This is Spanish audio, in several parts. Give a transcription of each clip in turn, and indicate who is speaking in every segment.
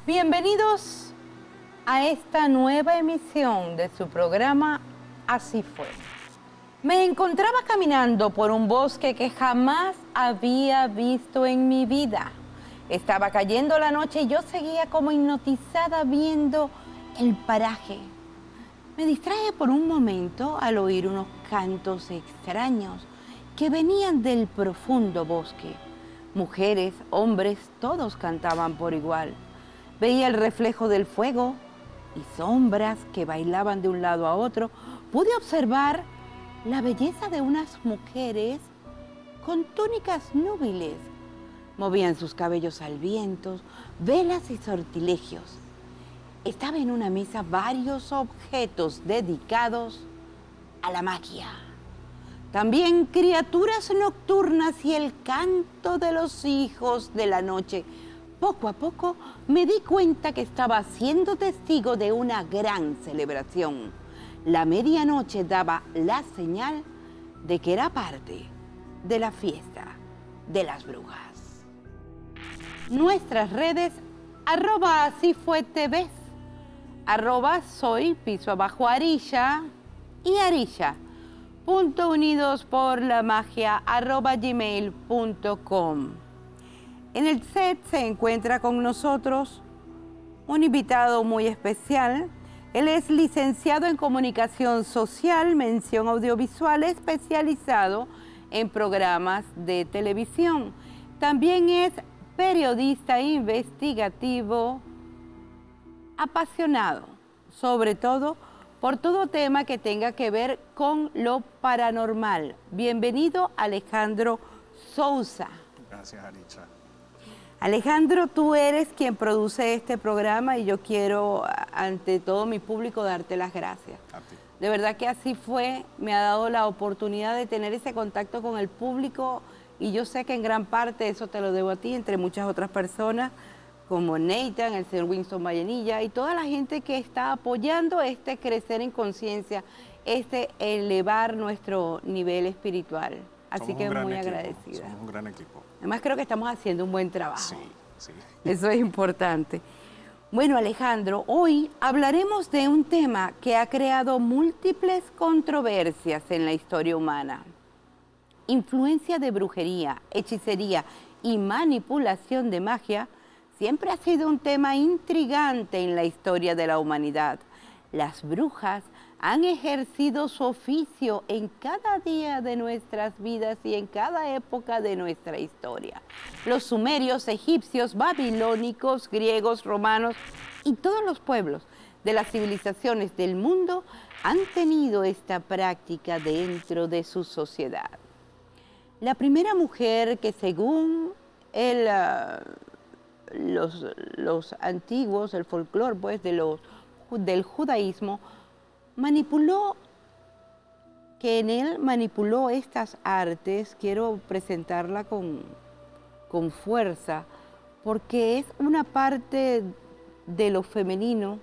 Speaker 1: Bienvenidos a esta nueva emisión de su programa Así Fue. Me encontraba caminando por un bosque que jamás había visto en mi vida. Estaba cayendo la noche y yo seguía como hipnotizada viendo el paraje. Me distraje por un momento al oír unos cantos extraños que venían del profundo bosque. Mujeres, hombres, todos cantaban por igual. Veía el reflejo del fuego y sombras que bailaban de un lado a otro. Pude observar la belleza de unas mujeres con túnicas núbiles. Movían sus cabellos al viento, velas y sortilegios. Estaba en una mesa varios objetos dedicados a la magia. También criaturas nocturnas y el canto de los hijos de la noche. Poco a poco me di cuenta que estaba siendo testigo de una gran celebración. La medianoche daba la señal de que era parte de la fiesta de las brujas. Nuestras redes, @asifuetv, @soy_Arilla y Arilla.unidosporlamagia @gmail.com. En el set se encuentra con nosotros un invitado muy especial. Él es licenciado en Comunicación Social, mención audiovisual, especializado en programas de televisión. También es periodista investigativo, apasionado, sobre todo por todo tema que tenga que ver con lo paranormal. Bienvenido, Alejandro Sousa.
Speaker 2: Gracias, Aricha.
Speaker 1: Alejandro, tú eres quien produce este programa y yo quiero, ante todo mi público, darte las gracias.
Speaker 2: A ti.
Speaker 1: De verdad que Así Fue, me ha dado la oportunidad de tener ese contacto con el público y yo sé que en gran parte eso te lo debo a ti, entre muchas otras personas, como Nathan, el señor Winston Vallenilla y toda la gente que está apoyando este crecer en conciencia, este elevar nuestro nivel espiritual. Así que muy agradecida.
Speaker 2: Somos un gran equipo.
Speaker 1: Además creo que estamos haciendo un buen trabajo.
Speaker 2: Sí, sí.
Speaker 1: Eso es importante. Bueno, Alejandro, hoy hablaremos de un tema que ha creado múltiples controversias en la historia humana. Influencia de brujería, hechicería y manipulación de magia siempre ha sido un tema intrigante en la historia de la humanidad. Las brujas han ejercido su oficio en cada día de nuestras vidas y en cada época de nuestra historia. Los sumerios, egipcios, babilónicos, griegos, romanos y todos los pueblos de las civilizaciones del mundo han tenido esta práctica dentro de su sociedad. La primera mujer que, según los antiguos, el folclore pues, del judaísmo, manipuló estas artes. Quiero presentarla con fuerza, porque es una parte de lo femenino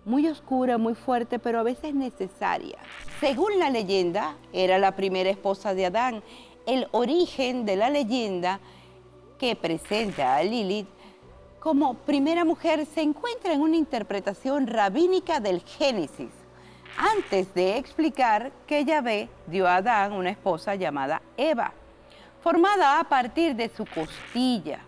Speaker 1: muy oscura, muy fuerte, pero a veces necesaria. Según la leyenda, era la primera esposa de Adán. El origen de la leyenda que presenta a Lilith como primera mujer se encuentra en una interpretación rabínica del Génesis, antes de explicar que Yahvé dio a Adán una esposa llamada Eva, formada a partir de su costilla.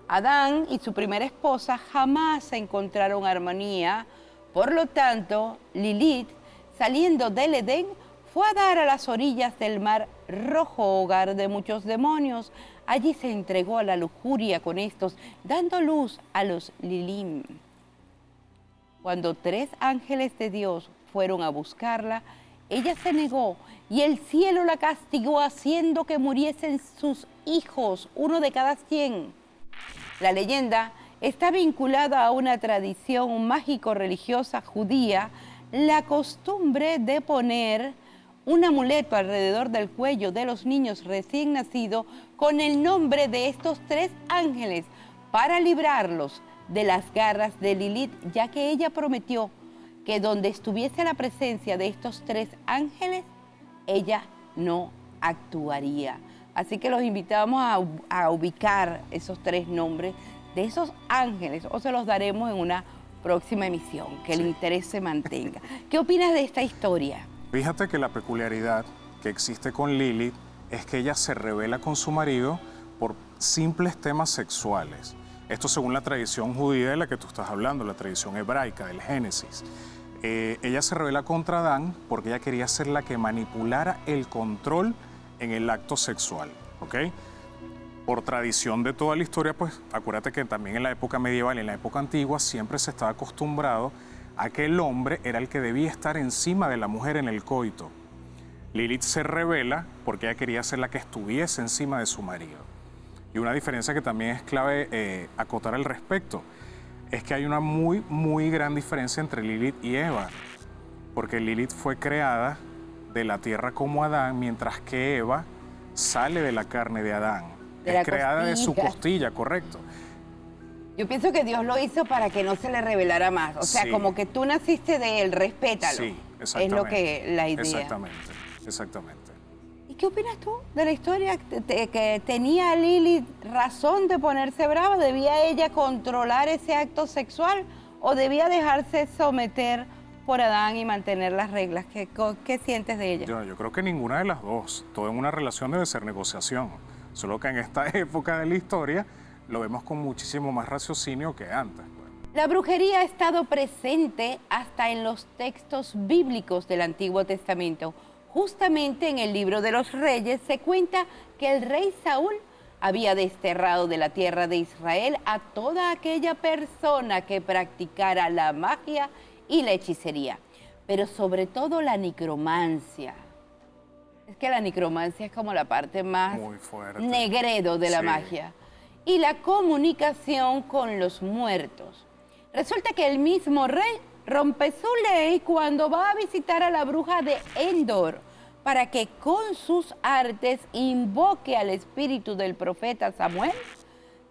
Speaker 1: Adán y su primera esposa jamás encontraron armonía, por lo tanto, Lilith, saliendo del Edén, fue a dar a las orillas del mar Rojo, hogar de muchos demonios. Allí se entregó a la lujuria con estos, dando luz a los Lilim. Cuando 3 ángeles de Dios fueron a buscarla, ella se negó y el cielo la castigó haciendo que muriesen sus hijos, uno de cada 100. La leyenda está vinculada a una tradición mágico-religiosa judía, la costumbre de poner un amuleto alrededor del cuello de los niños recién nacidos con el nombre de estos 3 ángeles para librarlos de las garras de Lilith, ya que ella prometió que donde estuviese la presencia de estos 3 ángeles, ella no actuaría. Así que los invitamos a ubicar esos 3 nombres, de esos ángeles o se los daremos en una próxima emisión, que el interés se mantenga. ¿Qué opinas de esta historia?
Speaker 2: Fíjate que la peculiaridad que existe con Lilith es que ella se revela con su marido por simples temas sexuales. Esto según la tradición judía de la que tú estás hablando, la tradición hebraica del Génesis. Ella se revela contra Adán porque ella quería ser la que manipulara el control en el acto sexual, ¿ok? Por tradición de toda la historia, pues acuérdate que también en la época medieval y en la época antigua siempre se estaba acostumbrado a que el hombre era el que debía estar encima de la mujer en el coito. Lilith se revela porque ella quería ser la que estuviese encima de su marido. Y una diferencia que también es clave acotar al respecto es que hay una muy gran diferencia entre Lilith y Eva, porque Lilith fue creada de la tierra como Adán, mientras que Eva sale de la carne de Adán. Es creada de su costilla, correcto.
Speaker 1: Yo pienso que Dios lo hizo para que no se le revelara más. O sea, como que tú naciste de él, respétalo.
Speaker 2: Sí, exactamente.
Speaker 1: Es lo que la idea.
Speaker 2: Exactamente.
Speaker 1: ¿Y qué opinas tú de la historia? ¿Que tenía Lilith razón de ponerse brava? ¿Debía ella controlar ese acto sexual o debía dejarse someter por Adán y mantener las reglas? ¿Qué sientes de ella?
Speaker 2: Yo creo que ninguna de las dos. Todo en una relación debe ser negociación. Solo que en esta época de la historia lo vemos con muchísimo más raciocinio que antes.
Speaker 1: La brujería ha estado presente hasta en los textos bíblicos del Antiguo Testamento. Justamente en el libro de los Reyes se cuenta que el rey Saúl había desterrado de la tierra de Israel a toda aquella persona que practicara la magia y la hechicería, pero sobre todo la necromancia. Es que la necromancia es como la parte más negredo de la magia. Y la comunicación con los muertos. Resulta que el mismo rey rompe su ley cuando va a visitar a la bruja de Endor para que con sus artes invoque al espíritu del profeta Samuel,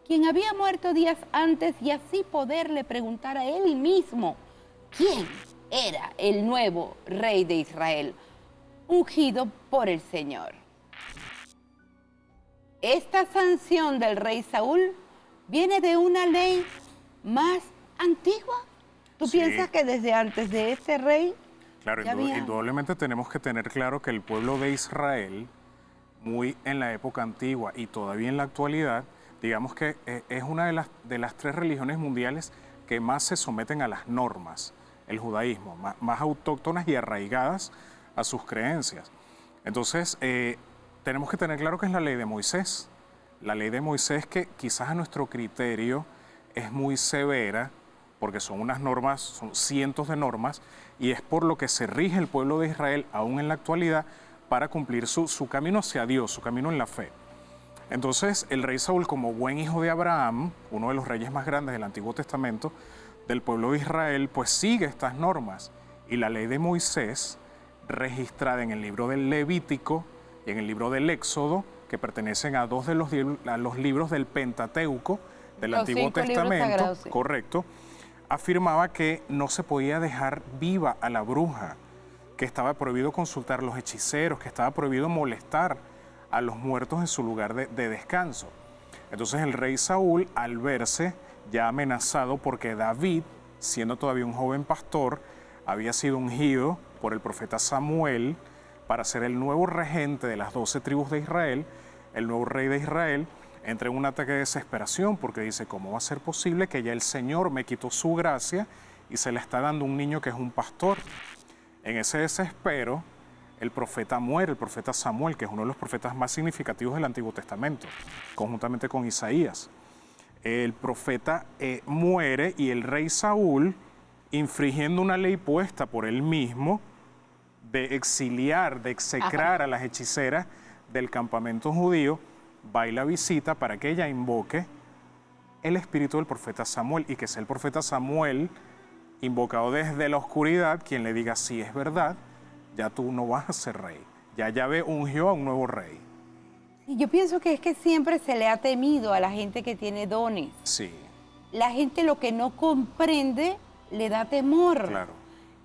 Speaker 1: quien había muerto días antes, y así poderle preguntar a él mismo quién era el nuevo rey de Israel, ungido por el Señor. Esta sanción del rey Saúl viene de una ley más antigua. ¿Tú piensas que desde antes de este rey?
Speaker 2: Claro, indudablemente tenemos que tener claro que el pueblo de Israel, muy en la época antigua y todavía en la actualidad, digamos que es una de las tres religiones mundiales que más se someten a las normas, el judaísmo, más autóctonas y arraigadas a sus creencias. Entonces, tenemos que tener claro que es la ley de Moisés. La ley de Moisés que quizás a nuestro criterio es muy severa, porque son unas normas, son cientos de normas, y es por lo que se rige el pueblo de Israel aún en la actualidad para cumplir su camino hacia Dios, su camino en la fe. Entonces, el rey Saúl, como buen hijo de Abraham, uno de los reyes más grandes del Antiguo Testamento, del pueblo de Israel, pues sigue estas normas. Y la ley de Moisés, registrada en el libro del Levítico y en el libro del Éxodo, que pertenecen a dos de los libros del Pentateuco, del Antiguo Testamento, correcto, afirmaba que no se podía dejar viva a la bruja, que estaba prohibido consultar a los hechiceros, que estaba prohibido molestar a los muertos en su lugar de descanso. Entonces el rey Saúl, al verse ya amenazado porque David, siendo todavía un joven pastor, había sido ungido por el profeta Samuel para ser el nuevo regente de las 12 tribus de Israel, el nuevo rey de Israel, entra en un ataque de desesperación porque dice, ¿cómo va a ser posible que ya el Señor me quitó su gracia y se le está dando un niño que es un pastor? En ese desespero, el profeta muere, el profeta Samuel, que es uno de los profetas más significativos del Antiguo Testamento, conjuntamente con Isaías. El profeta muere y el rey Saúl, infringiendo una ley puesta por él mismo de exiliar, de execrar a las hechiceras del campamento judío, va y la visita para que ella invoque el espíritu del profeta Samuel y que sea el profeta Samuel, invocado desde la oscuridad, quien le diga, si es verdad, ya tú no vas a ser rey. Ya Yahvé ungió a un nuevo rey.
Speaker 1: Y yo pienso que es que siempre se le ha temido a la gente que tiene dones.
Speaker 2: Sí.
Speaker 1: La gente lo que no comprende le da temor.
Speaker 2: Claro.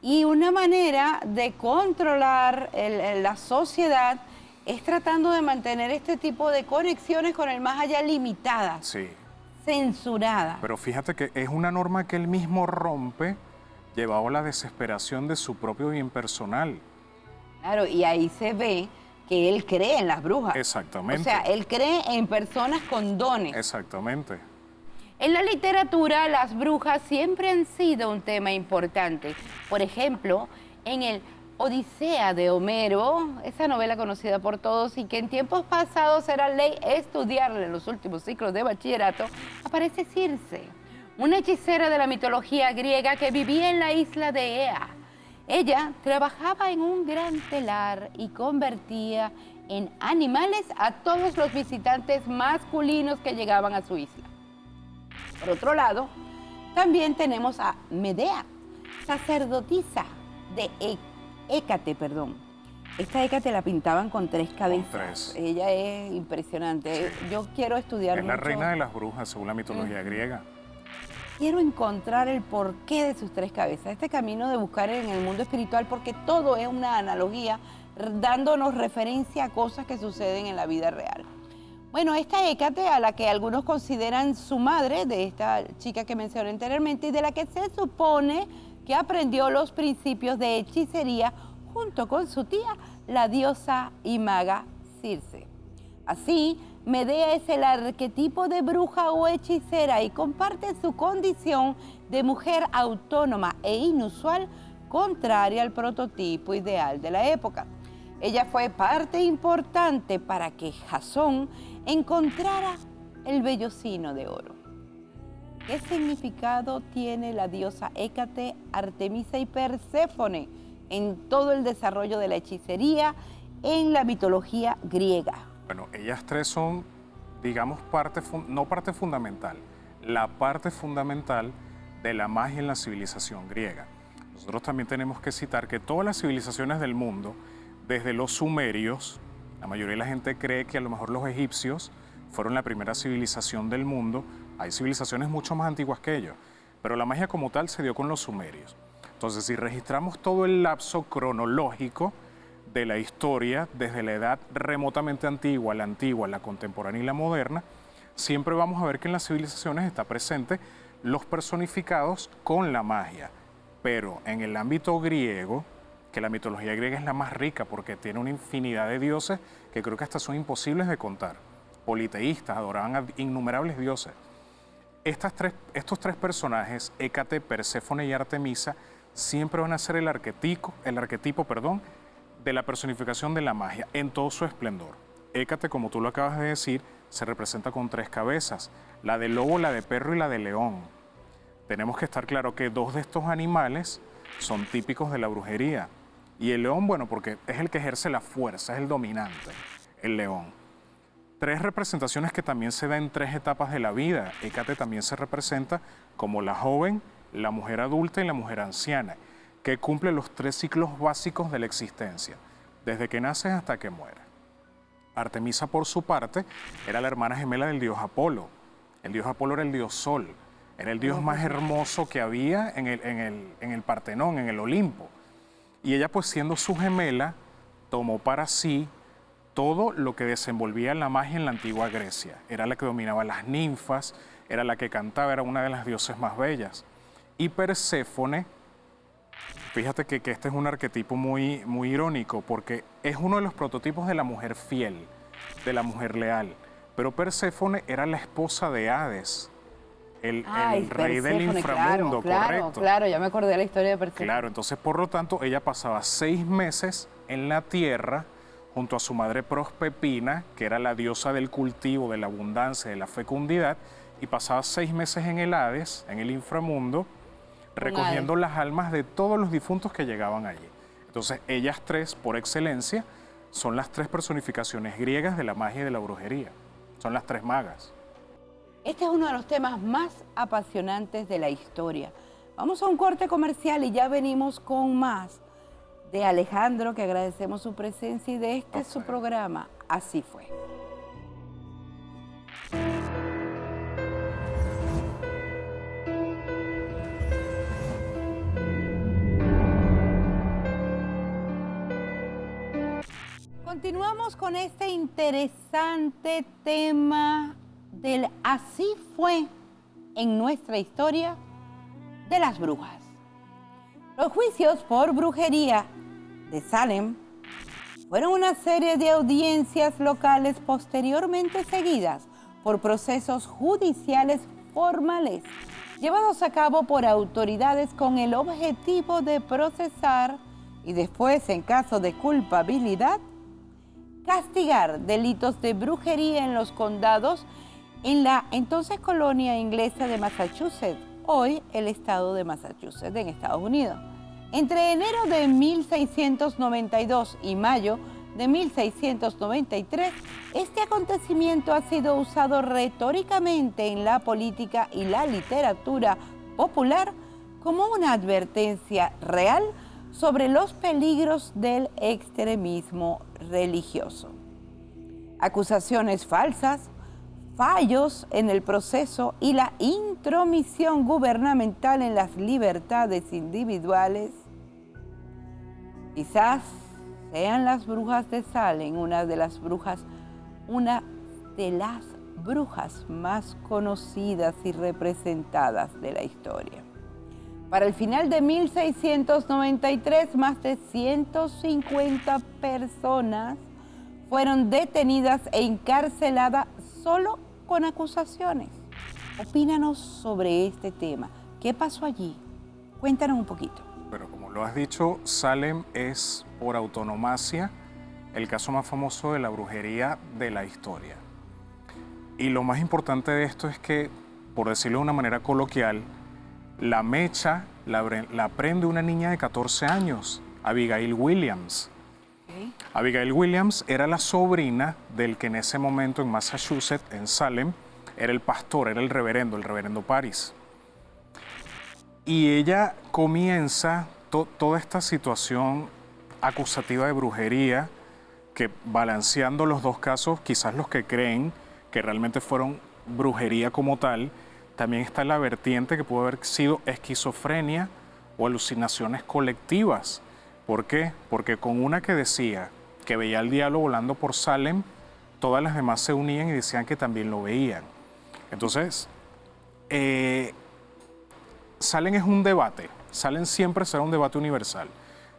Speaker 1: Y una manera de controlar la sociedad es tratando de mantener este tipo de conexiones con el más allá limitadas.
Speaker 2: Sí.
Speaker 1: censurada.
Speaker 2: Pero fíjate que es una norma que él mismo rompe, llevado a la desesperación de su propio bien personal.
Speaker 1: Claro, y ahí se ve que él cree en las brujas.
Speaker 2: Exactamente.
Speaker 1: O sea, él cree en personas con dones.
Speaker 2: Exactamente.
Speaker 1: En la literatura, las brujas siempre han sido un tema importante. Por ejemplo, en el Odisea de Homero, esa novela conocida por todos y que en tiempos pasados era ley estudiarla en los últimos ciclos de bachillerato, aparece Circe, una hechicera de la mitología griega que vivía en la isla de Ea. Ella trabajaba en un gran telar y convertía en animales a todos los visitantes masculinos que llegaban a su isla. Por otro lado, también tenemos a Medea, sacerdotisa de Hécate. Esta Hécate la pintaban con 3 cabezas.
Speaker 2: Con 3.
Speaker 1: Ella es impresionante. Sí. Yo quiero estudiar
Speaker 2: Es la reina de las brujas, según la mitología griega.
Speaker 1: Quiero encontrar el porqué de sus 3 cabezas, este camino de buscar en el mundo espiritual, porque todo es una analogía, dándonos referencia a cosas que suceden en la vida real. Bueno, esta Hécate, a la que algunos consideran su madre, de esta chica que mencioné anteriormente, y de la que se supone que aprendió los principios de hechicería junto con su tía, la diosa y maga Circe. Así, Medea es el arquetipo de bruja o hechicera y comparte su condición de mujer autónoma e inusual, contraria al prototipo ideal de la época. Ella fue parte importante para que Jasón encontrara el vellocino de oro. ¿Qué significado tiene la diosa Hécate, Artemisa y Perséfone en todo el desarrollo de la hechicería en la mitología griega?
Speaker 2: Bueno, ellas 3 son, digamos, no parte fundamental, la parte fundamental de la magia en la civilización griega. Nosotros también tenemos que citar que todas las civilizaciones del mundo, desde los sumerios, la mayoría de la gente cree que a lo mejor los egipcios fueron la primera civilización del mundo. Hay civilizaciones mucho más antiguas que ellos, pero la magia como tal se dio con los sumerios. Entonces, si registramos todo el lapso cronológico de la historia, desde la edad remotamente antigua, la contemporánea y la moderna, siempre vamos a ver que en las civilizaciones está presente los personificados con la magia. Pero en el ámbito griego, que la mitología griega es la más rica porque tiene una infinidad de dioses que creo que hasta son imposibles de contar. Politeístas, adoraban a innumerables dioses. Estos tres personajes, Hécate, Perséfone y Artemisa, siempre van a ser el arquetipo, de la personificación de la magia en todo su esplendor. Hécate, como tú lo acabas de decir, se representa con 3 cabezas, la de lobo, la de perro y la de león. Tenemos que estar claro que 2 de estos animales son típicos de la brujería. Y el león, bueno, porque es el que ejerce la fuerza, es el dominante, el león. 3 representaciones que también se dan en 3 etapas de la vida. Hécate también se representa como la joven, la mujer adulta y la mujer anciana, que cumple los 3 ciclos básicos de la existencia, desde que naces hasta que mueres. Artemisa, por su parte, era la hermana gemela del dios Apolo. El dios Apolo era el dios Sol, era el dios más hermoso que había en el Partenón, en el Olimpo. Y ella, pues siendo su gemela, tomó para sí todo lo que desenvolvía la magia en la antigua Grecia. Era la que dominaba las ninfas, era la que cantaba, era una de las dioses más bellas. Y Perséfone, fíjate que este es un arquetipo muy, muy irónico, porque es uno de los prototipos de la mujer fiel, de la mujer leal. Pero Perséfone era la esposa de Hades, el rey del inframundo, correcto.
Speaker 1: Claro, ya me acordé de la historia de Perséfone.
Speaker 2: Claro, entonces por lo tanto ella pasaba 6 meses en la tierra junto a su madre Prospepina, que era la diosa del cultivo, de la abundancia, de la fecundidad, y pasaba 6 meses en el Hades, en el inframundo, recogiendo las almas de todos los difuntos que llegaban allí. Entonces ellas 3, por excelencia, son las 3 personificaciones griegas de la magia y de la brujería. Son las 3 magas.
Speaker 1: Este es uno de los temas más apasionantes de la historia. Vamos a un corte comercial y ya venimos con más de Alejandro, que agradecemos su presencia, y de su programa, Así Fue. Continuamos con este interesante tema del Así fue en nuestra historia de las brujas. Los juicios por brujería de Salem fueron una serie de audiencias locales posteriormente seguidas por procesos judiciales formales llevados a cabo por autoridades con el objetivo de procesar y después, en caso de culpabilidad, castigar delitos de brujería en los condados en la entonces colonia inglesa de Massachusetts, hoy el estado de Massachusetts en Estados Unidos. Entre enero de 1692 y mayo de 1693, este acontecimiento ha sido usado retóricamente en la política y la literatura popular como una advertencia real sobre los peligros del extremismo religioso. Acusaciones falsas, fallos en el proceso y la intromisión gubernamental en las libertades individuales. Quizás sean las brujas de Salem una de las brujas más conocidas y representadas de la historia. Para el final de 1693, más de 150 personas fueron detenidas e encarceladas solo con acusaciones. Opínanos sobre este tema. ¿Qué pasó allí? Cuéntanos un poquito.
Speaker 2: Pero como lo has dicho, Salem es por autonomacia el caso más famoso de la brujería de la historia. Y lo más importante de esto es que, por decirlo de una manera coloquial, la mecha la prende una niña de 14 años, Abigail Williams. Okay. Abigail Williams era la sobrina del que en ese momento en Massachusetts, en Salem, era el pastor, era el reverendo Paris. Y ella comienza toda esta situación acusativa de brujería, que balanceando los dos casos, quizás los que creen que realmente fueron brujería como tal, también está la vertiente que pudo haber sido esquizofrenia o alucinaciones colectivas. ¿Por qué? Porque con una que decía que veía el diablo volando por Salem, todas las demás se unían y decían que también lo veían. Entonces, Salem es un debate. Salem siempre será un debate universal.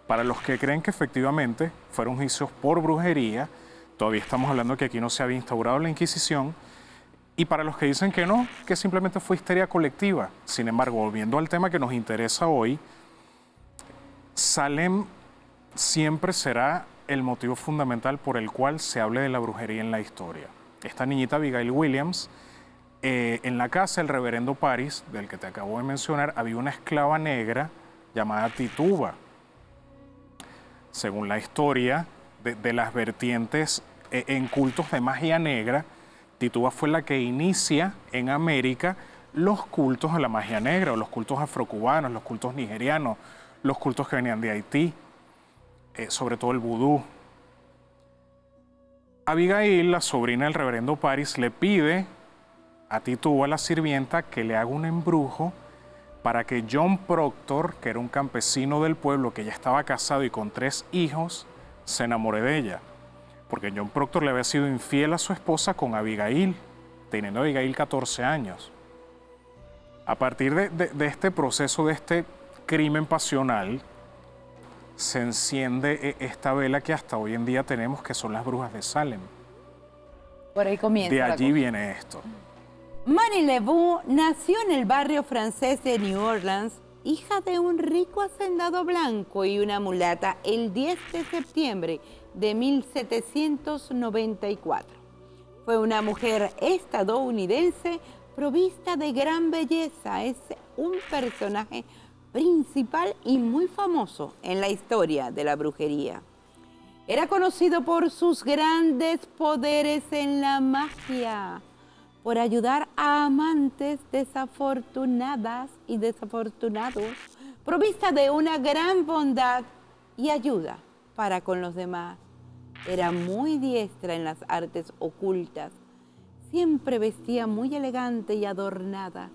Speaker 2: Para los que creen que efectivamente fueron juicios por brujería, todavía estamos hablando que aquí no se había instaurado la Inquisición, y para los que dicen que no, que simplemente fue histeria colectiva. Sin embargo, volviendo al tema que nos interesa hoy, Salem siempre será el motivo fundamental por el cual se hable de la brujería en la historia. Esta niñita Abigail Williams, en la casa del reverendo Paris, del que te acabo de mencionar, había una esclava negra llamada Tituba. Según la historia de las vertientes en cultos de magia negra, Tituba fue la que inicia en América los cultos a la magia negra, o los cultos afrocubanos, los cultos nigerianos, los cultos que venían de Haití, sobre todo el vudú. Abigail, la sobrina del reverendo Paris, le pide a Tituba, la sirvienta, que le haga un embrujo para que John Proctor, que era un campesino del pueblo que ya estaba casado y con 3 hijos, se enamore de ella. Porque John Proctor le había sido infiel a su esposa con Abigail, teniendo Abigail 14 años. A partir de este proceso, de este crimen pasional, se enciende esta vela que hasta hoy en día tenemos, que son las brujas de Salem.
Speaker 1: Por ahí comienza.
Speaker 2: De allí viene esto.
Speaker 1: Manny LeBou nació en el barrio francés de New Orleans, hija de un rico hacendado blanco y una mulata, el 10 de septiembre de 1794. Fue una mujer estadounidense provista de gran belleza. Es un personaje principal y muy famoso en la historia de la brujería. Era conocido por sus grandes poderes en la magia, por ayudar a amantes desafortunadas y desafortunados, provista de una gran bondad y ayuda para con los demás. Era muy diestra en las artes ocultas, siempre vestía muy elegante y adornada.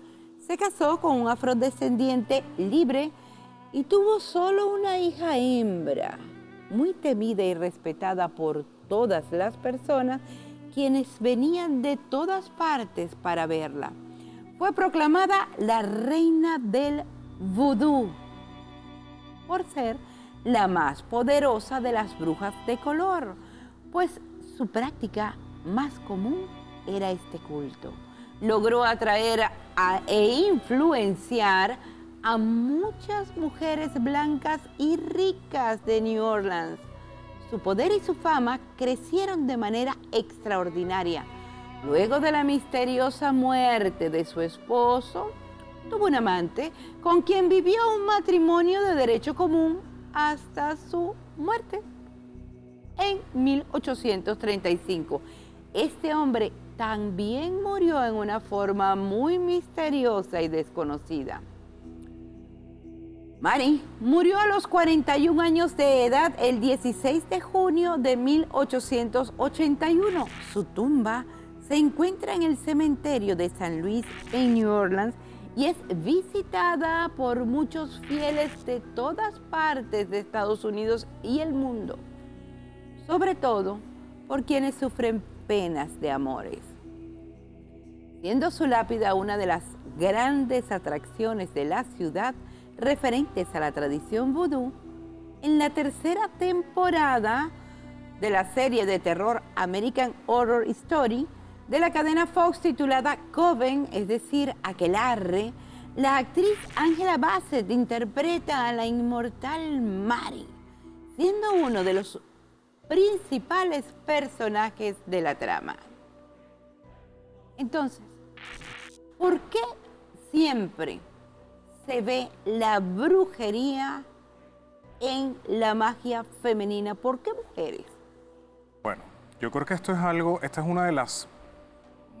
Speaker 1: Se casó con un afrodescendiente libre y tuvo solo una hija hembra, muy temida y respetada por todas las personas, quienes venían de todas partes para verla. Fue proclamada la reina del vudú por ser la más poderosa de las brujas de color, pues su práctica más común era este culto. Logró atraer e influenciar a muchas mujeres blancas y ricas de New Orleans. Su poder y su fama crecieron de manera extraordinaria. Luego de la misteriosa muerte de su esposo, tuvo un amante con quien vivió un matrimonio de derecho común hasta su muerte en 1835. Este hombre también murió en una forma muy misteriosa y desconocida. Mary murió a los 41 años de edad el 16 de junio de 1881. Su tumba se encuentra en el cementerio de San Luis en New Orleans y es visitada por muchos fieles de todas partes de Estados Unidos y el mundo, sobre todo por quienes sufren penas de amores. Siendo su lápida una de las grandes atracciones de la ciudad referentes a la tradición vudú, en la tercera temporada de la serie de terror American Horror Story de la cadena Fox titulada Coven, es decir, Aquelarre, la actriz Angela Bassett interpreta a la inmortal Mary, siendo uno de los principales personajes de la trama. Entonces, ¿por qué siempre se ve la brujería en la magia femenina? ¿Por qué mujeres?
Speaker 2: Bueno, yo creo que esta es una de las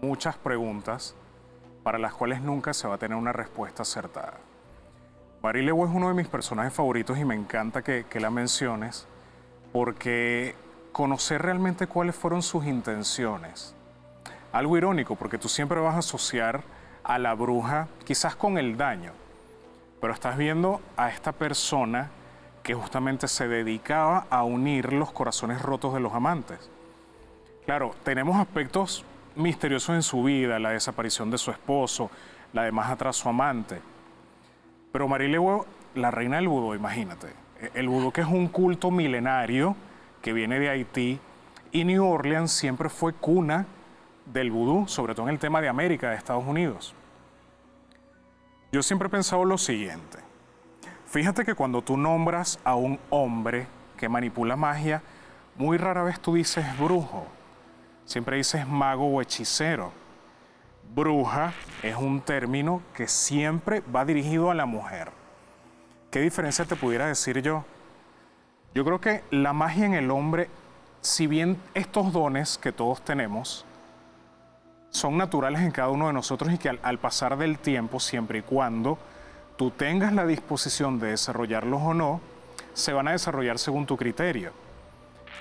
Speaker 2: muchas preguntas para las cuales nunca se va a tener una respuesta acertada. Mary Lou es uno de mis personajes favoritos y me encanta que la menciones, porque conocer realmente cuáles fueron sus intenciones. Algo irónico, porque tú siempre vas a asociar a la bruja quizás con el daño, pero estás viendo a esta persona que justamente se dedicaba a unir los corazones rotos de los amantes. Claro, tenemos aspectos misteriosos en su vida, la desaparición de su esposo, la de más atrás su amante. Pero Mary Lou, la reina del vudú, imagínate. El vudú, que es un culto milenario que viene de Haití, y New Orleans siempre fue cuna del vudú, sobre todo en el tema de América, de Estados Unidos. Yo siempre he pensado lo siguiente. Fíjate que cuando tú nombras a un hombre que manipula magia, muy rara vez tú dices brujo. Siempre dices mago o hechicero. Bruja es un término que siempre va dirigido a la mujer. ¿Qué diferencia te pudiera decir yo? Yo creo que la magia en el hombre, si bien estos dones que todos tenemos son naturales en cada uno de nosotros y que al pasar del tiempo, siempre y cuando tú tengas la disposición de desarrollarlos o no, se van a desarrollar según tu criterio.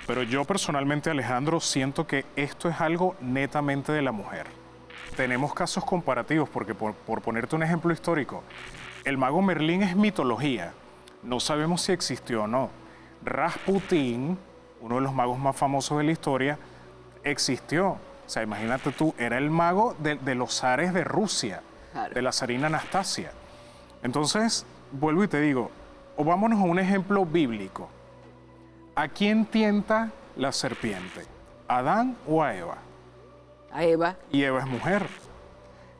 Speaker 2: Pero yo personalmente, Alejandro, siento que esto es algo netamente de la mujer. Tenemos casos comparativos, porque por ponerte un ejemplo histórico, el mago Merlín es mitología, no sabemos si existió o no. Rasputín, uno de los magos más famosos de la historia, existió. O sea, imagínate tú, era el mago de los zares de Rusia, claro, de la zarina Anastasia. Entonces, vuelvo y te digo, o vámonos a un ejemplo bíblico. ¿A quién tienta la serpiente? ¿A Adán o a Eva?
Speaker 1: A Eva.
Speaker 2: Y Eva es mujer.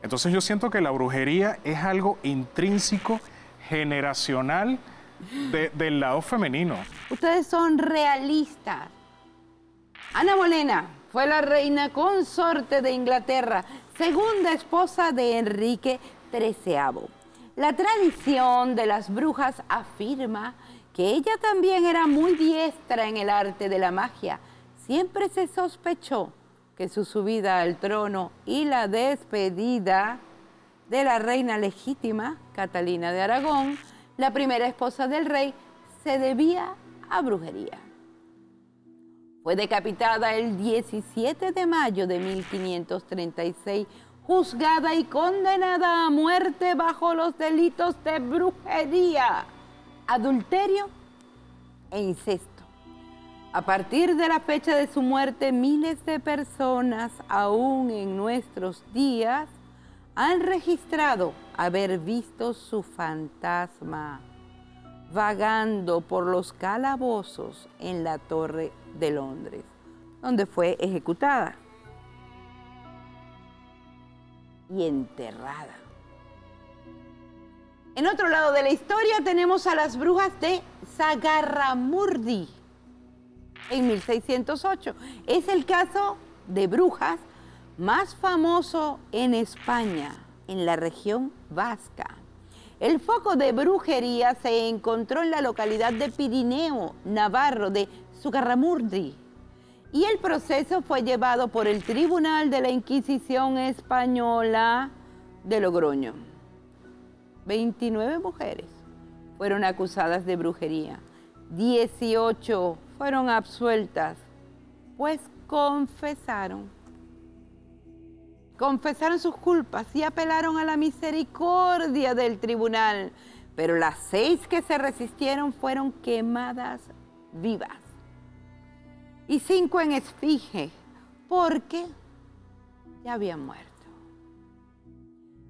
Speaker 2: Entonces yo siento que la brujería es algo intrínseco, generacional, del lado femenino.
Speaker 1: Ustedes son realistas. Ana Bolena fue la reina consorte de Inglaterra, segunda esposa de Enrique XIII. La tradición de las brujas afirma que ella también era muy diestra en el arte de la magia. Siempre se sospechó que su subida al trono y la despedida de la reina legítima, Catalina de Aragón, la primera esposa del rey, se debía a brujería. Fue decapitada el 17 de mayo de 1536, juzgada y condenada a muerte bajo los delitos de brujería, adulterio e incesto. A partir de la fecha de su muerte, miles de personas, aún en nuestros días, han registrado haber visto su fantasma vagando por los calabozos en la Torre de Londres, donde fue ejecutada y enterrada. En otro lado de la historia tenemos a las brujas de Zugarramurdi en 1608. Es el caso de brujas más famoso en España, en la región vasca. El foco de brujería se encontró en la localidad de Pirineo, Navarro, de Zugarramurdi, y el proceso fue llevado por el Tribunal de la Inquisición Española de Logroño. 29 mujeres fueron acusadas de brujería, 18 fueron absueltas, pues confesaron sus culpas y apelaron a la misericordia del tribunal, pero las 6 que se resistieron fueron quemadas vivas y 5 en esfinge, porque ya habían muerto.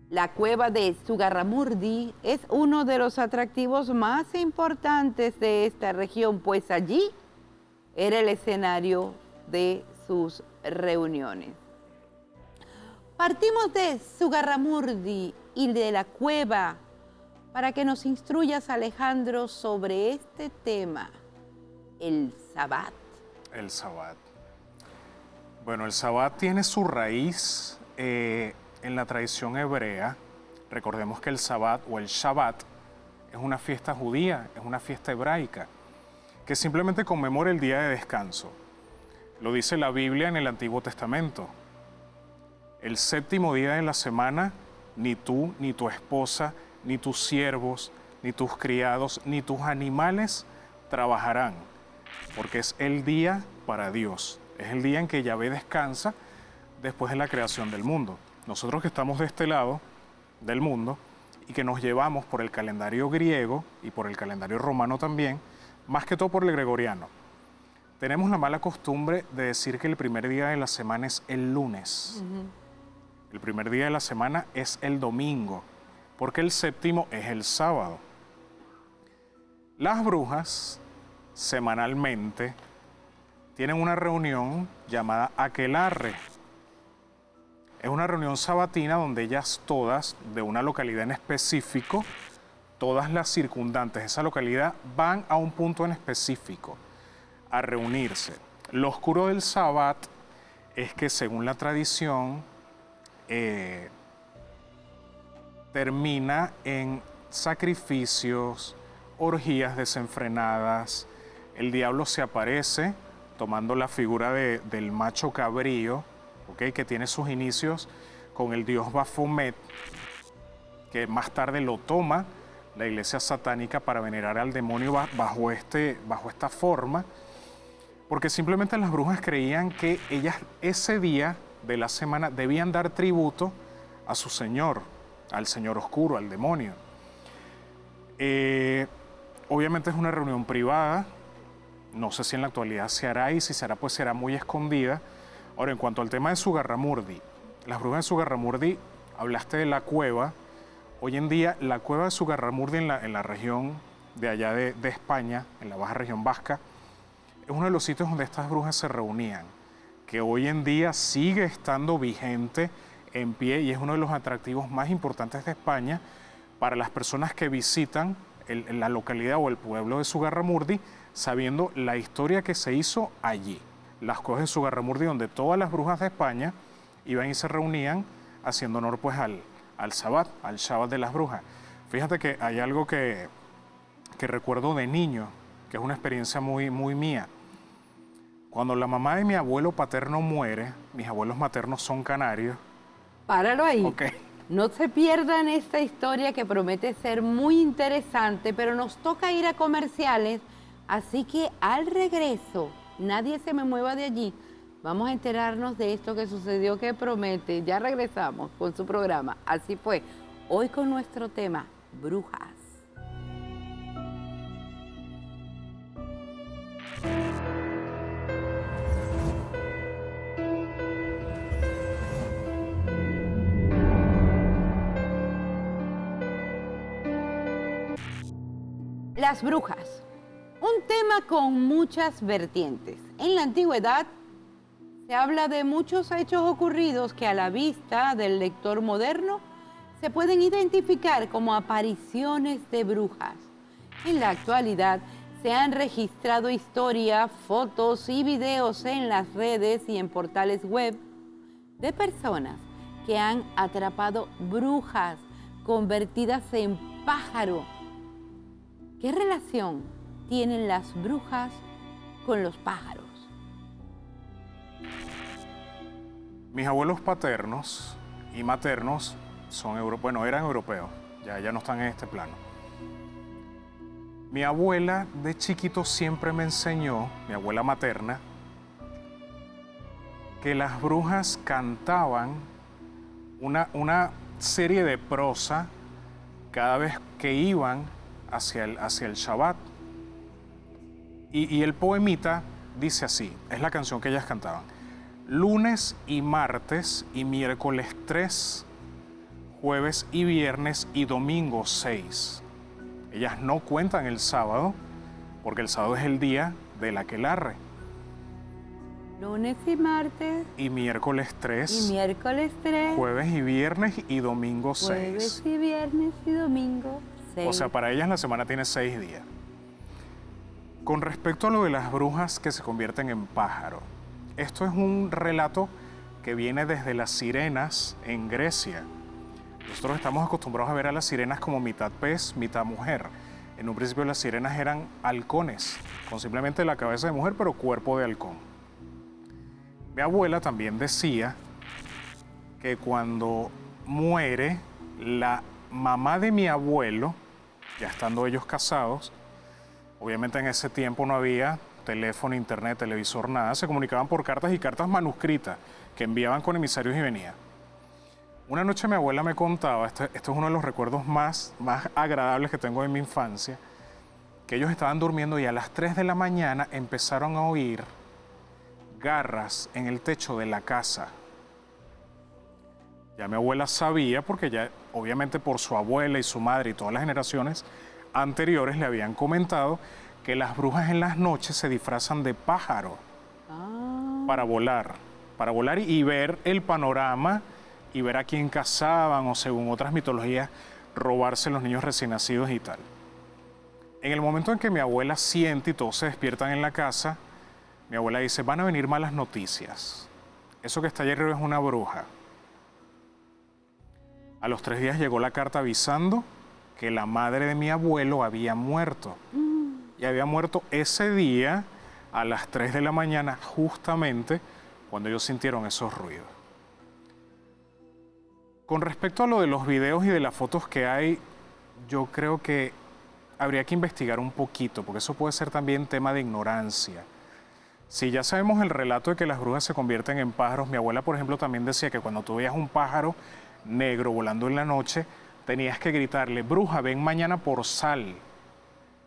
Speaker 1: La cueva de Zugarramurdi es uno de los atractivos más importantes de esta región, pues allí era el escenario de sus reuniones. Partimos de Zugarramurdi y de la cueva para que nos instruyas, Alejandro, sobre este tema, el Sabbat.
Speaker 2: El Sabbat. Bueno, el Sabbat tiene su raíz en la tradición hebrea. Recordemos que el Sabbat o el Shabbat es una fiesta judía, es una fiesta hebraica, que simplemente conmemora el día de descanso. Lo dice la Biblia en el Antiguo Testamento. El séptimo día de la semana, ni tú, ni tu esposa, ni tus siervos, ni tus criados, ni tus animales trabajarán, porque es el día para Dios. Es el día en que Yahvé descansa después de la creación del mundo. Nosotros que estamos de este lado del mundo y que nos llevamos por el calendario griego y por el calendario romano también, más que todo por el gregoriano, tenemos la mala costumbre de decir que el primer día de la semana es el lunes. El primer día de la semana es el domingo, porque el séptimo es el sábado. Las brujas, semanalmente, tienen una reunión llamada aquelarre. Es una reunión sabatina donde ellas todas, de una localidad en específico, todas las circundantes de esa localidad, van a un punto en específico a reunirse. Lo oscuro del Sabbat es que, según la tradición, termina en sacrificios, orgías desenfrenadas. El diablo se aparece tomando la figura del macho cabrío, ¿okay?, que tiene sus inicios con el dios Baphomet, que más tarde lo toma la iglesia satánica para venerar al demonio bajo esta forma, porque simplemente las brujas creían que ellas ese día de la semana debían dar tributo a su señor, al señor oscuro, al demonio. Obviamente es una reunión privada, no sé si en la actualidad se hará, y si se hará, pues será muy escondida. Ahora, en cuanto al tema de Zugarramurdi, las brujas de Zugarramurdi, hablaste de la cueva. Hoy en día, la cueva de Zugarramurdi en la región de allá de España, en la baja región vasca, es uno de los sitios donde estas brujas se reunían, que hoy en día sigue estando vigente, en pie, y es uno de los atractivos más importantes de España para las personas que visitan la localidad o el pueblo de Zugarramurdi, sabiendo la historia que se hizo allí. Las cuevas de Zugarramurdi, donde todas las brujas de España iban y se reunían haciendo honor pues al Sabbat, al Shabbat de las brujas. Fíjate que hay algo que recuerdo de niño, que es una experiencia muy, muy mía. Cuando la mamá de mi abuelo paterno muere, mis abuelos maternos son canarios.
Speaker 1: Páralo ahí.
Speaker 2: Okay.
Speaker 1: No se pierdan esta historia que promete ser muy interesante, pero nos toca ir a comerciales, así que al regreso, nadie se me mueva de allí. Vamos a enterarnos de esto que sucedió que promete. Ya regresamos con su programa. Así fue. Hoy con nuestro tema, brujas. Las brujas, un tema con muchas vertientes. En la antigüedad se habla de muchos hechos ocurridos que a la vista del lector moderno se pueden identificar como apariciones de brujas. En la actualidad se han registrado historias, fotos y videos en las redes y en portales web de personas que han atrapado brujas convertidas en pájaro. ¿Qué relación tienen las brujas con los pájaros?
Speaker 2: Mis abuelos paternos y maternos eran europeos, ya no están en este plano. Mi abuela de chiquito siempre me enseñó, mi abuela materna, que las brujas cantaban una serie de prosa cada vez que iban hacia el Shabbat. Y el poemita dice así, es la canción que ellas cantaban. Lunes y martes y miércoles 3, jueves y viernes y domingo 6. Ellas no cuentan el sábado, porque el sábado es el día del aquelarre.
Speaker 1: Lunes y martes.
Speaker 2: Y miércoles 3.
Speaker 1: Y miércoles 3.
Speaker 2: Jueves y viernes y domingo 6.
Speaker 1: Jueves y viernes y domingo 6.
Speaker 2: O sea, para ellas la semana tiene 6 días. Con respecto a lo de las brujas que se convierten en pájaro, esto es un relato que viene desde las sirenas en Grecia. Nosotros estamos acostumbrados a ver a las sirenas como mitad pez, mitad mujer. En un principio las sirenas eran halcones, con simplemente la cabeza de mujer, pero cuerpo de halcón. Mi abuela también decía que cuando muere la mamá de mi abuelo, ya estando ellos casados, obviamente en ese tiempo no había teléfono, internet, televisor, nada, se comunicaban por cartas y cartas manuscritas que enviaban con emisarios y venía. Una noche mi abuela me contaba, esto es uno de los recuerdos más agradables que tengo de mi infancia, que ellos estaban durmiendo y a las 3 de la mañana empezaron a oír garras en el techo de la casa. Ya mi abuela sabía, porque ya obviamente por su abuela y su madre y todas las generaciones anteriores le habían comentado que las brujas en las noches se disfrazan de pájaro para volar y ver el panorama y ver a quién cazaban o, según otras mitologías, robarse los niños recién nacidos y tal. En el momento en que mi abuela siente y todos se despiertan en la casa, mi abuela dice, van a venir malas noticias. Eso que está allá arriba es una bruja. A los 3 días llegó la carta avisando que la madre de mi abuelo había muerto. Y había muerto ese día a las 3 de la mañana, justamente cuando ellos sintieron esos ruidos. Con respecto a lo de los videos y de las fotos que hay, yo creo que habría que investigar un poquito, porque eso puede ser también tema de ignorancia. Si ya sabemos el relato de que las brujas se convierten en pájaros, mi abuela, por ejemplo, también decía que cuando tú veías un pájaro negro volando en la noche, tenías que gritarle, bruja, ven mañana por sal.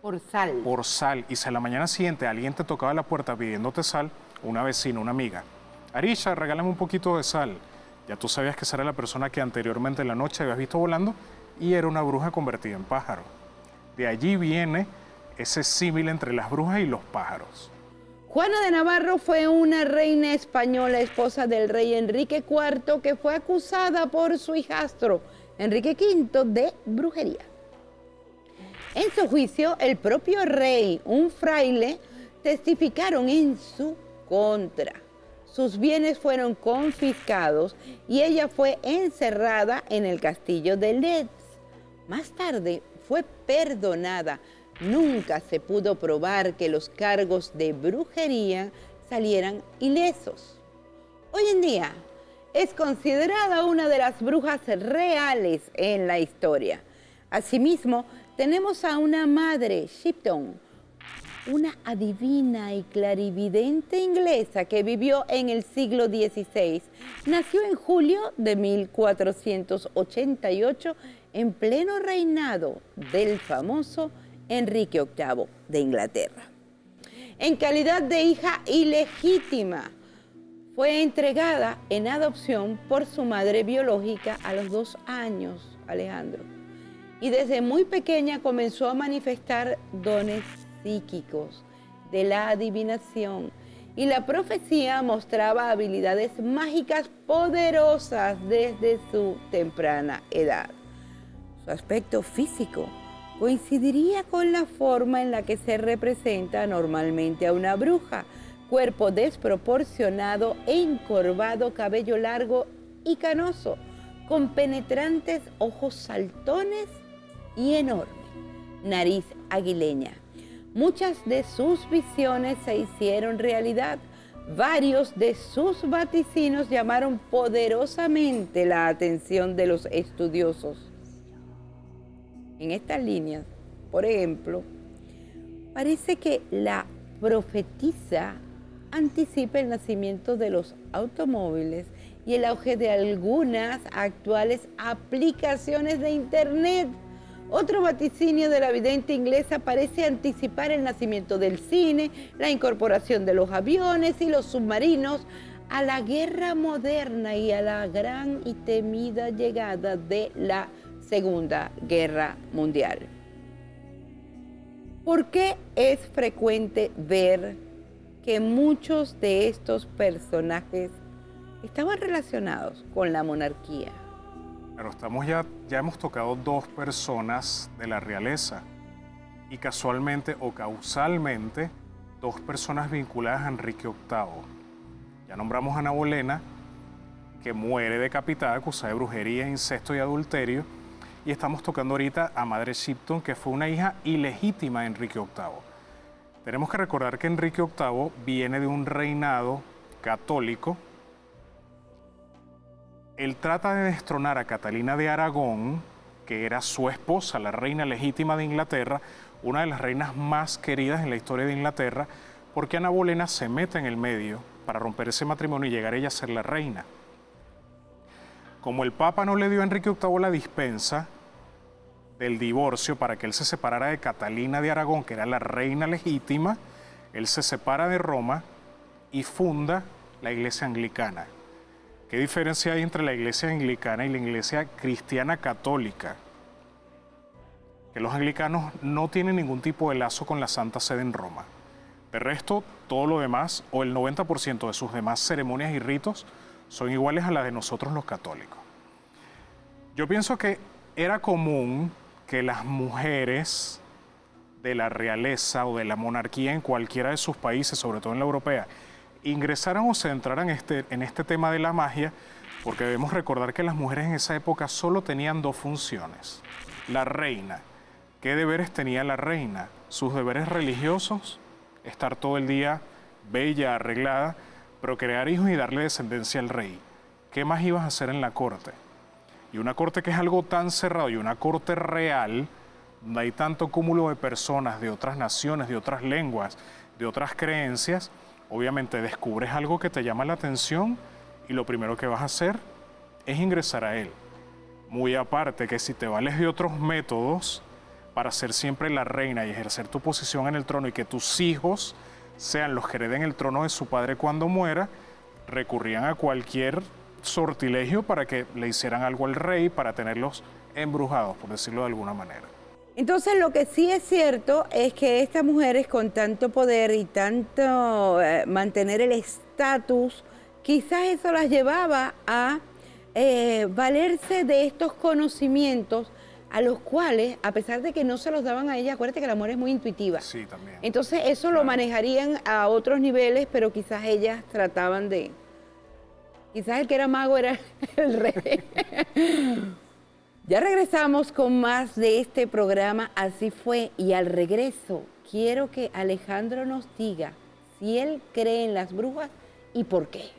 Speaker 1: Por sal.
Speaker 2: Por sal. Y si a la mañana siguiente alguien te tocaba la puerta pidiéndote sal, una vecina, una amiga, Arisha, regálame un poquito de sal. Ya tú sabías que esa era la persona que anteriormente en la noche habías visto volando y era una bruja convertida en pájaro. De allí viene ese símil entre las brujas y los pájaros.
Speaker 1: Juana de Navarro fue una reina española, esposa del rey Enrique IV, que fue acusada por su hijastro, Enrique V, de brujería. En su juicio, el propio rey, un fraile, testificaron en su contra. Sus bienes fueron confiscados y ella fue encerrada en el castillo de Leeds. Más tarde fue perdonada. Nunca se pudo probar que los cargos de brujería salieran ilesos. Hoy en día es considerada una de las brujas reales en la historia. Asimismo, tenemos a una madre, Shipton, una adivina y clarividente inglesa que vivió en el siglo XVI. Nació en julio de 1488 en pleno reinado del famoso Enrique VIII de Inglaterra. En calidad de hija ilegítima, fue entregada en adopción por su madre biológica a los 2 años, Alejandro. y desde muy pequeña comenzó a manifestar dones psíquicos de la adivinación, y la profecía mostraba habilidades mágicas poderosas desde su temprana edad. Su aspecto físico coincidiría con la forma en la que se representa normalmente a una bruja: cuerpo desproporcionado e encorvado, cabello largo y canoso, con penetrantes ojos saltones y enorme nariz aguileña. Muchas de sus visiones se hicieron realidad. Varios de sus vaticinios llamaron poderosamente la atención de los estudiosos. En estas líneas, por ejemplo, parece que la profetisa anticipa el nacimiento de los automóviles y el auge de algunas actuales aplicaciones de Internet. Otro vaticinio de la vidente inglesa parece anticipar el nacimiento del cine, la incorporación de los aviones y los submarinos a la guerra moderna y a la gran y temida llegada de la Segunda Guerra Mundial. ¿Por qué es frecuente ver que muchos de estos personajes estaban relacionados con la monarquía?
Speaker 2: Pero ya hemos tocado dos personas de la realeza y casualmente o causalmente dos personas vinculadas a Enrique VIII. Ya nombramos a Ana Bolena, que muere decapitada acusada de brujería, incesto y adulterio, y estamos tocando ahorita a Madre Shipton, que fue una hija ilegítima de Enrique VIII. Tenemos que recordar que Enrique VIII viene de un reinado católico. Él trata de destronar a Catalina de Aragón, que era su esposa, la reina legítima de Inglaterra, una de las reinas más queridas en la historia de Inglaterra, porque Ana Bolena se mete en el medio para romper ese matrimonio y llegar ella a ser la reina. Como el Papa no le dio a Enrique VIII la dispensa del divorcio para que él se separara de Catalina de Aragón, que era la reina legítima, él se separa de Roma y funda la iglesia anglicana. ¿Qué diferencia hay entre la iglesia anglicana y la iglesia cristiana católica? Que los anglicanos no tienen ningún tipo de lazo con la Santa Sede en Roma. De resto, todo lo demás, o el 90% de sus demás ceremonias y ritos, son iguales a las de nosotros los católicos. Yo pienso que era común que las mujeres de la realeza o de la monarquía en cualquiera de sus países, sobre todo en la europea, ingresaran o se entraran en este tema de la magia, porque debemos recordar que las mujeres en esa época solo tenían dos funciones. La reina. ¿Qué deberes tenía la reina? Sus deberes religiosos, estar todo el día bella, arreglada, procrear hijos y darle descendencia al rey. ¿Qué más ibas a hacer en la corte? Y una corte que es algo tan cerrado y una corte real, donde hay tanto cúmulo de personas de otras naciones, de otras lenguas, de otras creencias, obviamente descubres algo que te llama la atención y lo primero que vas a hacer es ingresar a él. Muy aparte que si te vales de otros métodos para ser siempre la reina y ejercer tu posición en el trono y que tus hijos sean los que hereden el trono de su padre cuando muera, recurrían a cualquier sortilegio para que le hicieran algo al rey, para tenerlos embrujados, por decirlo de alguna manera.
Speaker 1: Entonces, lo que sí es cierto es que estas mujeres con tanto poder y tanto mantener el estatus, quizás eso las llevaba a valerse de estos conocimientos a los cuales, a pesar de que no se los daban a ella, acuérdate que la mujer es muy intuitiva.
Speaker 2: Sí, también.
Speaker 1: Entonces, eso lo manejarían a otros niveles, pero quizás ellas trataban de... Quizás el que era mago era el rey. Ya regresamos con más de este programa, Así Fue, y al regreso quiero que Alejandro nos diga si él cree en las brujas y por qué.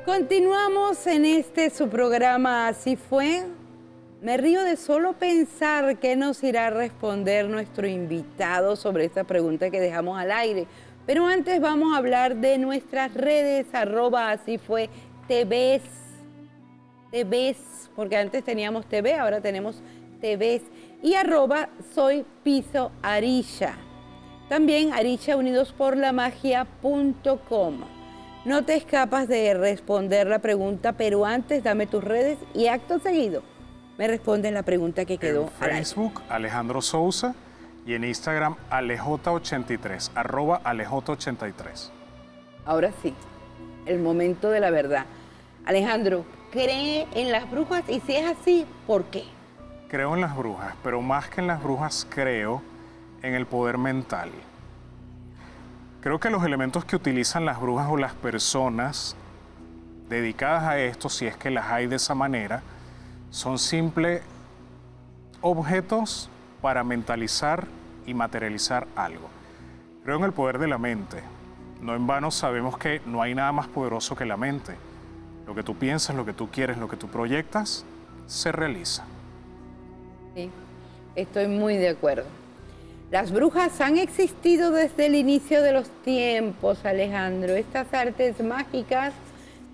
Speaker 1: Continuamos en su programa Así Fue. Me río de solo pensar qué nos irá a responder nuestro invitado sobre esta pregunta que dejamos al aire. Pero antes vamos a hablar de nuestras redes, @asífuetv. TVs, porque antes teníamos TV, ahora tenemos TVs. Y @soypisoarilla. También arichaunidosporlamagia.com. No te escapas de responder la pregunta, pero antes dame tus redes y acto seguido me respondes la pregunta que quedó.
Speaker 2: En Facebook, Alejandro Sousa, y en Instagram, alej83, @alej83.
Speaker 1: Ahora sí, el momento de la verdad. Alejandro, ¿cree en las brujas? Y si es así, ¿por qué?
Speaker 2: Creo en las brujas, pero más que en las brujas creo en el poder mental. Creo que los elementos que utilizan las brujas o las personas dedicadas a esto, si es que las hay de esa manera, son simples objetos para mentalizar y materializar algo. Creo en el poder de la mente. No en vano sabemos que no hay nada más poderoso que la mente. Lo que tú piensas, lo que tú quieres, lo que tú proyectas, se realiza.
Speaker 1: Sí, estoy muy de acuerdo. Las brujas han existido desde el inicio de los tiempos, Alejandro. Estas artes mágicas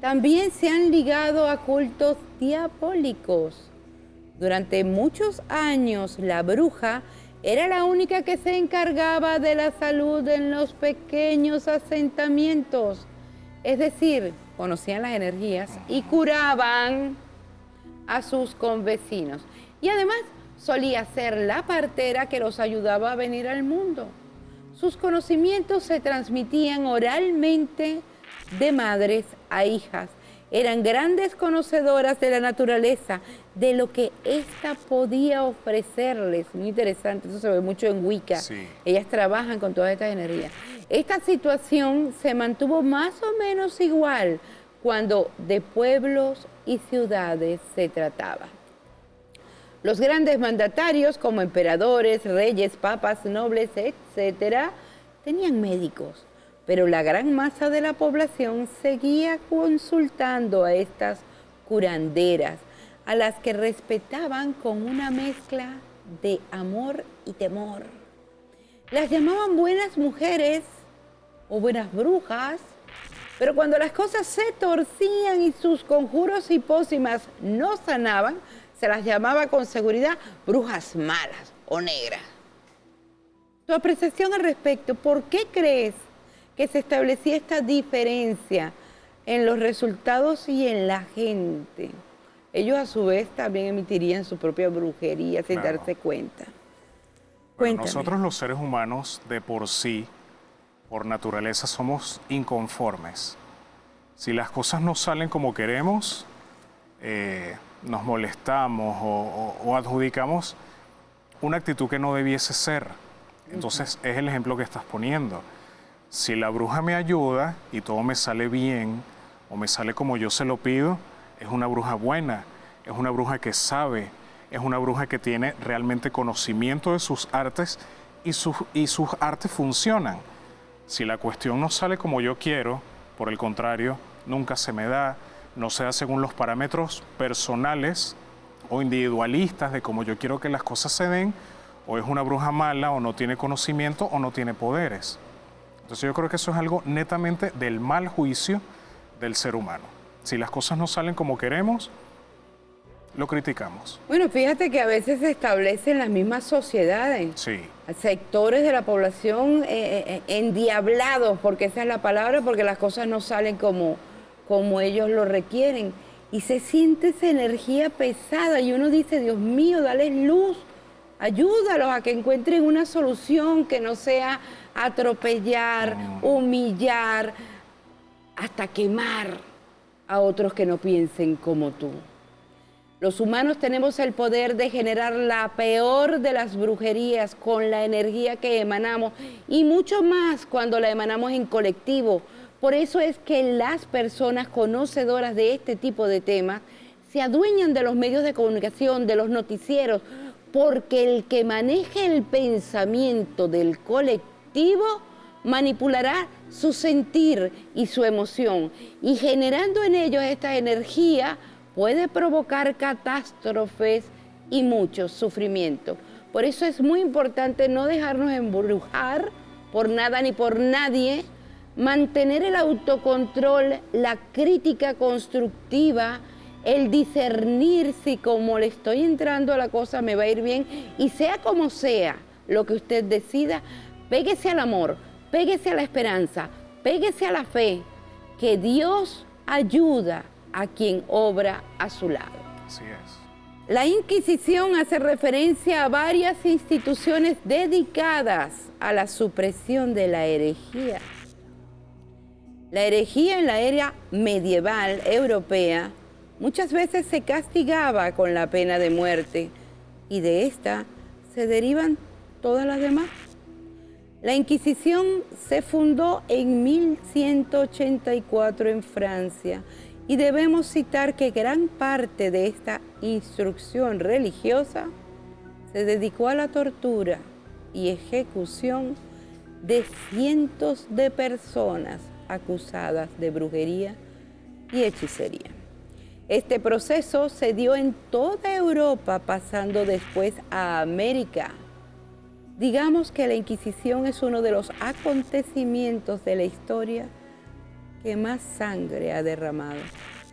Speaker 1: también se han ligado a cultos diabólicos. Durante muchos años, la bruja era la única que se encargaba de la salud en los pequeños asentamientos. Es decir, conocían las energías y curaban a sus convecinos. Y además, solía ser la partera que los ayudaba a venir al mundo. Sus conocimientos se transmitían oralmente de madres a hijas. Eran grandes conocedoras de la naturaleza, de lo que ésta podía ofrecerles. Muy interesante, eso se ve mucho en Wicca.
Speaker 2: Sí.
Speaker 1: Ellas trabajan con todas estas energías. Esta situación se mantuvo más o menos igual cuando de pueblos y ciudades se trataba. Los grandes mandatarios, como emperadores, reyes, papas, nobles, etcétera, tenían médicos, pero la gran masa de la población seguía consultando a estas curanderas, a las que respetaban con una mezcla de amor y temor. Las llamaban buenas mujeres o buenas brujas, pero cuando las cosas se torcían y sus conjuros y pócimas no sanaban, se las llamaba con seguridad brujas malas o negras. Tu apreciación al respecto, ¿por qué crees que se establecía esta diferencia en los resultados y en la gente? Ellos a su vez también emitirían su propia brujería sin darse cuenta.
Speaker 2: Bueno, nosotros los seres humanos de por sí, por naturaleza, somos inconformes. Si las cosas no salen como queremos, nos molestamos o adjudicamos una actitud que no debiese ser. Entonces, es el ejemplo que estás poniendo. Si la bruja me ayuda y todo me sale bien o me sale como yo se lo pido, es una bruja buena, es una bruja que sabe, es una bruja que tiene realmente conocimiento de sus artes y sus artes funcionan. Si la cuestión no sale como yo quiero, por el contrario, nunca se me da, no sea según los parámetros personales o individualistas de cómo yo quiero que las cosas se den, o es una bruja mala, o no tiene conocimiento, o no tiene poderes. Entonces yo creo que eso es algo netamente del mal juicio del ser humano. Si las cosas no salen como queremos, lo criticamos.
Speaker 1: Bueno, fíjate que a veces se establecen las mismas sociedades.
Speaker 2: Sí.
Speaker 1: Sectores de la población endiablados, porque esa es la palabra, porque las cosas no salen como ellos lo requieren. Y se siente esa energía pesada y uno dice, Dios mío, dales luz, ayúdalos a que encuentren una solución que no sea atropellar, humillar, hasta quemar a otros que no piensen como tú. Los humanos tenemos el poder de generar la peor de las brujerías con la energía que emanamos y mucho más cuando la emanamos en colectivo. Por eso es que las personas conocedoras de este tipo de temas se adueñan de los medios de comunicación, de los noticieros, porque el que maneje el pensamiento del colectivo manipulará su sentir y su emoción, y generando en ellos esta energía puede provocar catástrofes y mucho sufrimiento. Por eso es muy importante no dejarnos embrujar por nada ni por nadie, mantener el autocontrol, la crítica constructiva el discernir si como le estoy entrando a la cosa me va a ir bien, y sea como sea lo que usted decida, péguese al amor, péguese a la esperanza, péguese a la fe, que Dios ayuda a quien obra a su lado.
Speaker 2: Así es.
Speaker 1: La Inquisición hace referencia a varias instituciones dedicadas a la supresión de la herejía. La herejía en la era medieval europea muchas veces se castigaba con la pena de muerte, y de esta se derivan todas las demás. La Inquisición se fundó en 1184 en Francia, y debemos citar que gran parte de esta instrucción religiosa se dedicó a la tortura y ejecución de cientos de personas acusadas de brujería y hechicería. Este proceso se dio en toda Europa, pasando después a América. Digamos que la Inquisición es uno de los acontecimientos de la historia que más sangre ha derramado,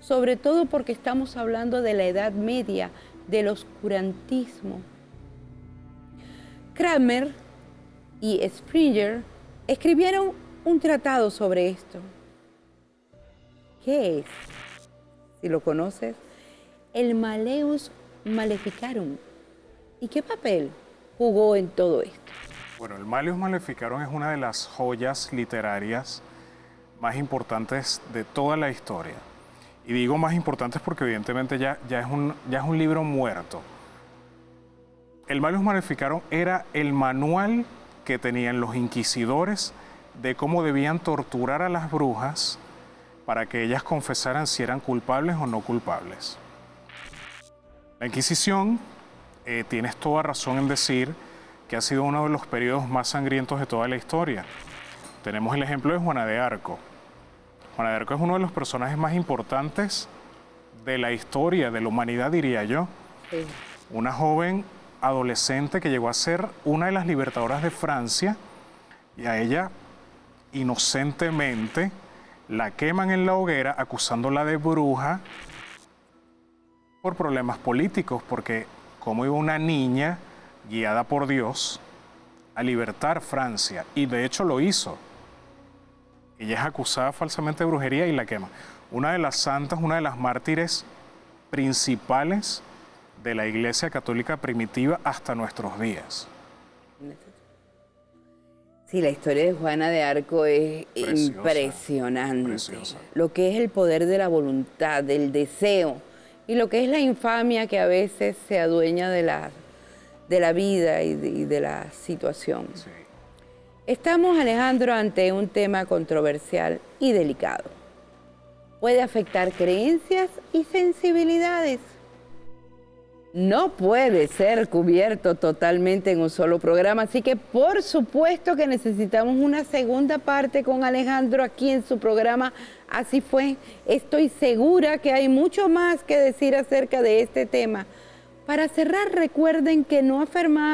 Speaker 1: sobre todo porque estamos hablando de la Edad Media, del oscurantismo. Cranmer y Springer escribieron un tratado sobre esto. ¿Qué es? Si lo conoces, el Malleus Maleficarum. ¿Y qué papel jugó en todo esto?
Speaker 2: Bueno, el Malleus Maleficarum es una de las joyas literarias más importantes de toda la historia. Y digo más importantes porque evidentemente ya es un libro muerto. El Malleus Maleficarum era el manual que tenían los inquisidores de cómo debían torturar a las brujas para que ellas confesaran si eran culpables o no culpables. La Inquisición, tienes toda razón en decir que ha sido uno de los periodos más sangrientos de toda la historia. Tenemos el ejemplo de Juana de Arco. Juana de Arco es uno de los personajes más importantes de la historia, de la humanidad, diría yo.
Speaker 1: Sí.
Speaker 2: Una joven adolescente que llegó a ser una de las libertadoras de Francia, y a ella, inocentemente, la queman en la hoguera acusándola de bruja por problemas políticos, porque como iba una niña guiada por Dios a libertar Francia, y de hecho lo hizo. Ella es acusada falsamente de brujería y la quema. Una de las santas, una de las mártires principales de la Iglesia Católica primitiva hasta nuestros días.
Speaker 1: Sí, la historia de Juana de Arco es
Speaker 2: Preciosa,
Speaker 1: impresionante.
Speaker 2: preciosa.
Speaker 1: Lo que es el poder de la voluntad, del deseo, y lo que es la infamia que a veces se adueña de la vida y de la situación.
Speaker 2: Sí.
Speaker 1: Estamos, Alejandro, ante un tema controversial y delicado. Puede afectar creencias y sensibilidades. No puede ser cubierto totalmente en un solo programa, así que por supuesto que necesitamos una segunda parte con Alejandro aquí en su programa. Así fue. Estoy segura que hay mucho más que decir acerca de este tema. Para cerrar, recuerden que no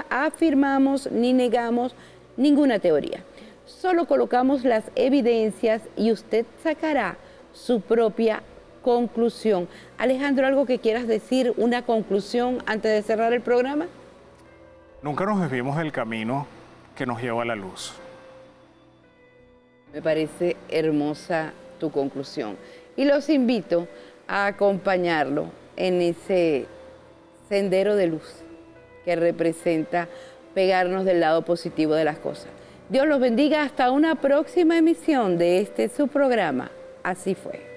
Speaker 1: afirmamos ni negamos ninguna teoría. Solo colocamos las evidencias y usted sacará su propia conclusión. Alejandro, ¿algo que quieras decir, una conclusión antes de cerrar el programa?
Speaker 2: Nunca nos desviemos del camino que nos lleva a la luz.
Speaker 1: Me parece hermosa tu conclusión. Y los invito a acompañarlo en ese sendero de luz que representa pegarnos del lado positivo de las cosas. Dios los bendiga hasta una próxima emisión de su programa. Así fue.